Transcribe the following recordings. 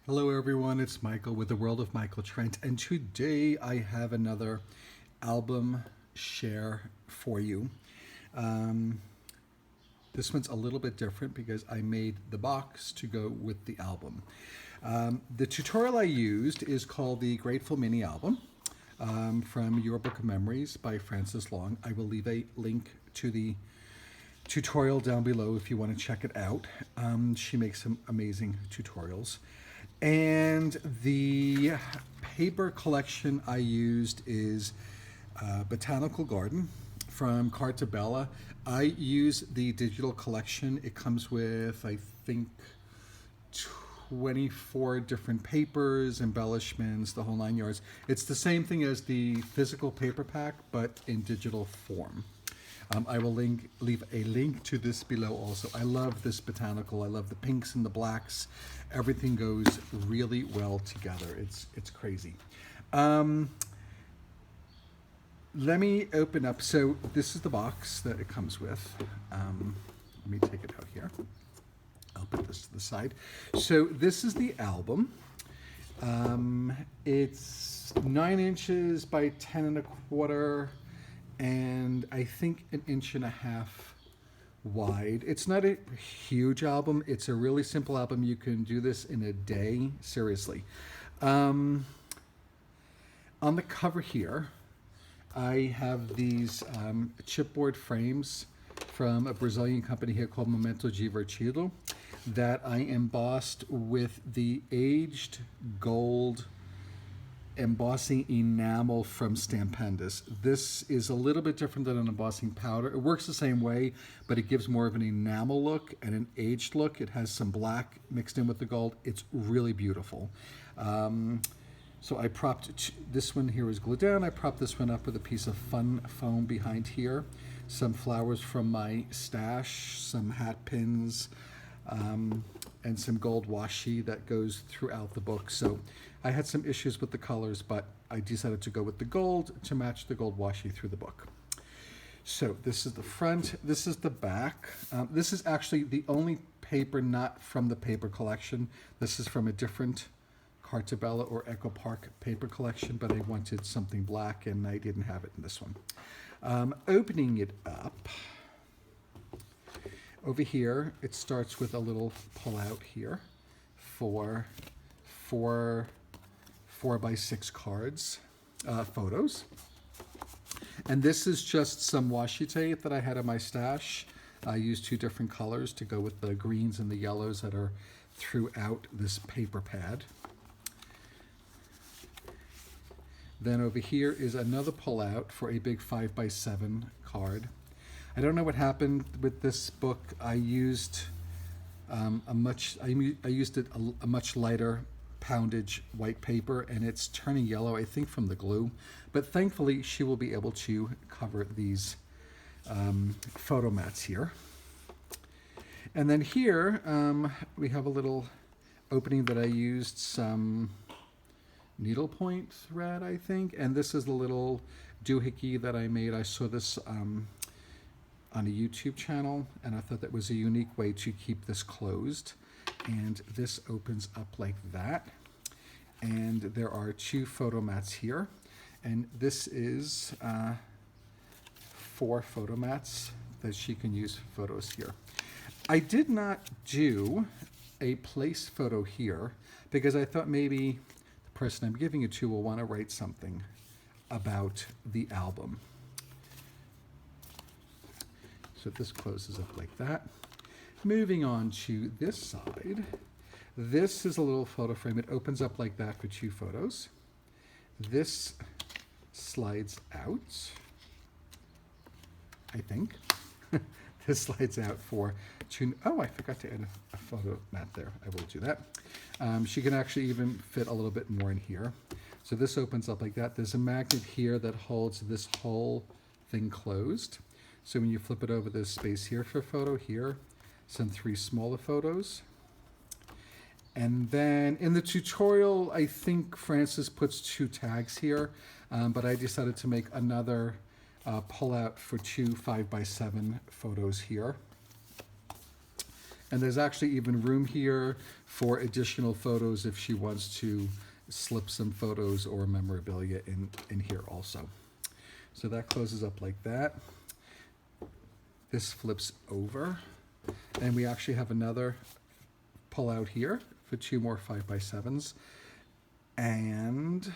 Hello everyone, it's Michael with the World of Michael Trent, and today I have another album share for you. Um, this one's a little bit different because I made the box to go with the album. The tutorial I used is called the Grateful Mini Album from Your Book of Memories by Frances Long. I will leave a link to the tutorial down below if you want to check it out. She makes some amazing tutorials. And the paper collection I used is Botanical Garden from Carta Bella. I use the digital collection. It comes with, I think, 24 different papers, embellishments, the whole 9 yards. It's the same thing as the physical paper pack, but in digital form. I will leave a link to this below also. I love this botanical. I love the pinks and the blacks. Everything goes really well together. It's crazy. Let me open up. So this is the box that it comes with. Let me take it out here. I'll put this to the side. So this is the album. It's 9 inches by 10 1/4. And I think 1.5 inches wide. It's not a huge album. It's a really simple album. You can do this in a day, seriously. On the cover here, I have these chipboard frames from a Brazilian company here called Momento Divertido that I embossed with the aged gold embossing enamel from Stampendous. This is a little bit different than an embossing powder. It works the same way, but it gives more of an enamel look and an aged look. It has some black mixed in with the gold. It's really beautiful. So I propped, this one here is glued down. I propped this one up with a piece of fun foam behind here. Some flowers from my stash, some hat pins, and some gold washi that goes throughout the book. So I had some issues with the colors, but I decided to go with the gold to match the gold washi through the book. So this is the front, this is the back. This is actually the only paper not from the paper collection. This is from a different Carta Bella or Echo Park paper collection, but I wanted something black and I didn't have it in this one. Opening it up, over here, it starts with a little pull-out here for 4x6 cards, photos. And this is just some washi tape that I had in my stash. I used 2 different colors to go with the greens and the yellows that are throughout this paper pad. Then over here is another pull-out for a big 5x7 card. I don't know what happened with this book. I used a much lighter poundage white paper, and it's turning yellow, I think, from the glue. But thankfully, she will be able to cover these photo mats here. And then here we have a little opening that I used some needlepoint thread, I think, and this is the little doohickey that I made. I saw this on a YouTube channel, and I thought that was a unique way to keep this closed. And this opens up like that. And there are 2 photo mats here. And this is 4 photo mats that she can use for photos here. I did not do a place photo here because I thought maybe the person I'm giving it to will want to write something about the album. So this closes up like that. Moving on to this side, this is a little photo frame. It opens up like that for 2 photos. This slides out, I think. This slides out for 2, oh, I forgot to add a photo mat there. I will do that. She can actually even fit a little bit more in here. So this opens up like that. There's a magnet here that holds this whole thing closed. So when you flip it over, there's space here for a photo, here, some 3 smaller photos. And then in the tutorial, I think Frances puts 2 tags here, but I decided to make another pull out for 2 5x7 photos here. And there's actually even room here for additional photos if she wants to slip some photos or memorabilia in here also. So that closes up like that. This flips over, and we actually have another pull out here for 2 more 5x7s. And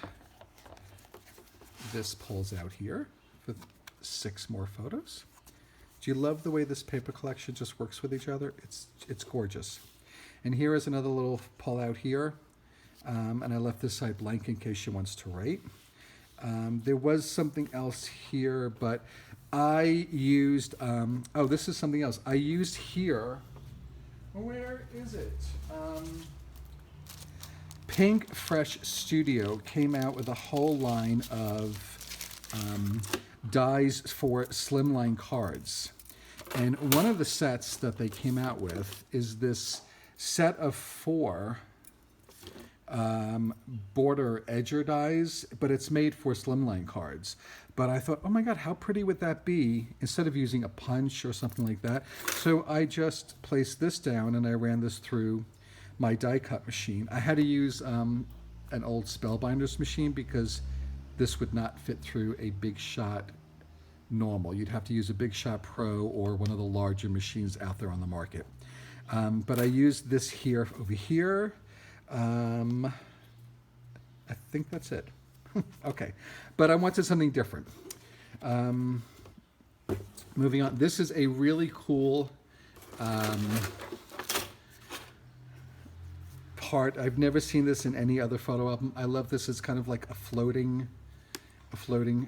this pulls out here for 6 more photos. Do you love the way this paper collection just works with each other? It's gorgeous. And here is another little pull out here. And I left this side blank in case she wants to write. There was something else here, but I used, oh, this is something else. I used here, where is it? Pink Fresh Studio came out with a whole line of dies for slimline cards. And one of the sets that they came out with is this set of 4 border edger dies, but it's made for slimline cards. But I thought, oh my God, how pretty would that be instead of using a punch or something like that? So I just placed this down and I ran this through my die cut machine. I had to use an old Spellbinders machine because this would not fit through a Big Shot normal. You'd have to use a Big Shot Pro or one of the larger machines out there on the market. But I used this here over here. I think that's it. Okay, but I wanted something different. Moving on, this is a really cool part. I've never seen this in any other photo album. I love this. It's kind of like a floating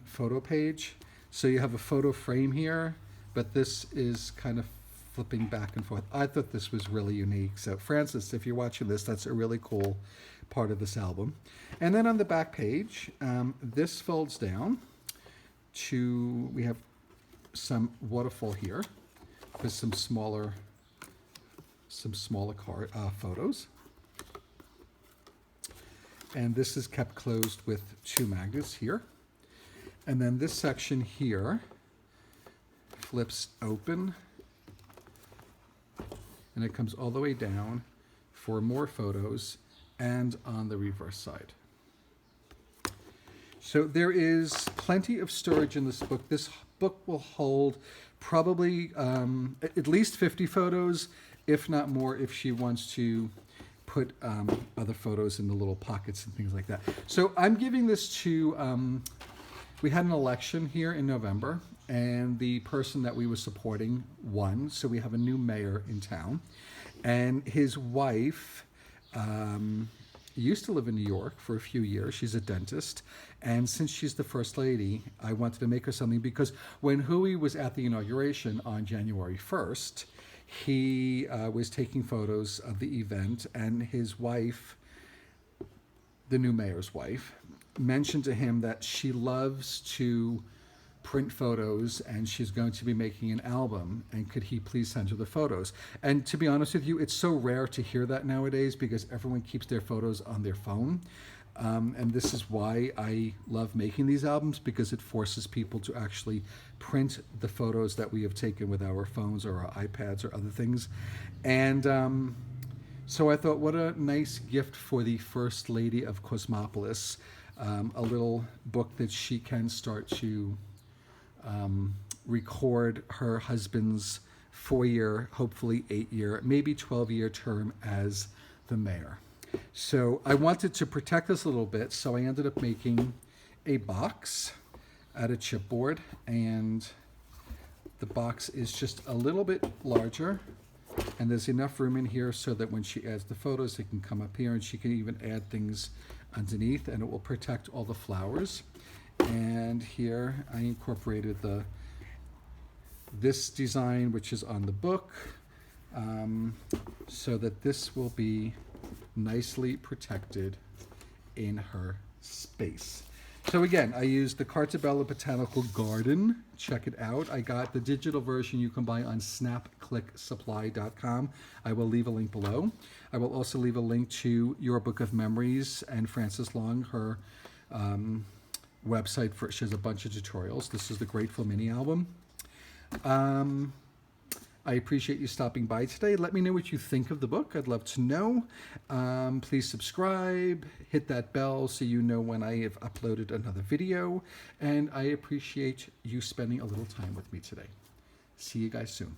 photo page. So you have a photo frame here, but this is kind of flipping back and forth. I thought this was really unique. So Francis, if you're watching this, that's a really cool part of this album. And then on the back page, this folds down to, we have some waterfall here with some smaller photos. And this is kept closed with 2 magnets here. And then this section here flips open, and it comes all the way down for more photos and on the reverse side. So there is plenty of storage in this book. This book will hold probably at least 50 photos, if not more, if she wants to put other photos in the little pockets and things like that. So I'm giving this to, we had an election here in November, and the person that we were supporting won. So we have a new mayor in town, and his wife used to live in New York for a few years. She's a dentist, and since she's the first lady, I wanted to make her something, because when Hui was at the inauguration on January 1st, he was taking photos of the event, and his wife, the new mayor's wife, mentioned to him that she loves to print photos and she's going to be making an album, and could he please send her the photos. And to be honest with you, it's so rare to hear that nowadays because everyone keeps their photos on their phone. And this is why I love making these albums, because it forces people to actually print the photos that we have taken with our phones or our iPads or other things. And so I thought, what a nice gift for the First Lady of Cosmopolis, a little book that she can start to record her husband's 4-year, hopefully 8-year, maybe 12-year term as the mayor. So I wanted to protect this a little bit, so I ended up making a box out of chipboard, and the box is just a little bit larger, and there's enough room in here so that when she adds the photos, they can come up here, and she can even add things underneath, and it will protect all the flowers. And here I incorporated this design, which is on the book, so that this will be nicely protected in her space. So again, I used the Carta Bella Botanical Garden. Check it out. I got the digital version you can buy on snapclicksupply.com. I will leave a link below. I will also leave a link to Your Book of Memories and Frances Long, her website. She has a bunch of tutorials. This is the Grateful Mini album. I I appreciate you stopping by today. Let me know what you think of the book. I'd love to know. Please subscribe, hit that bell so you know when I have uploaded another video. And I appreciate you spending a little time with me today. See you guys soon.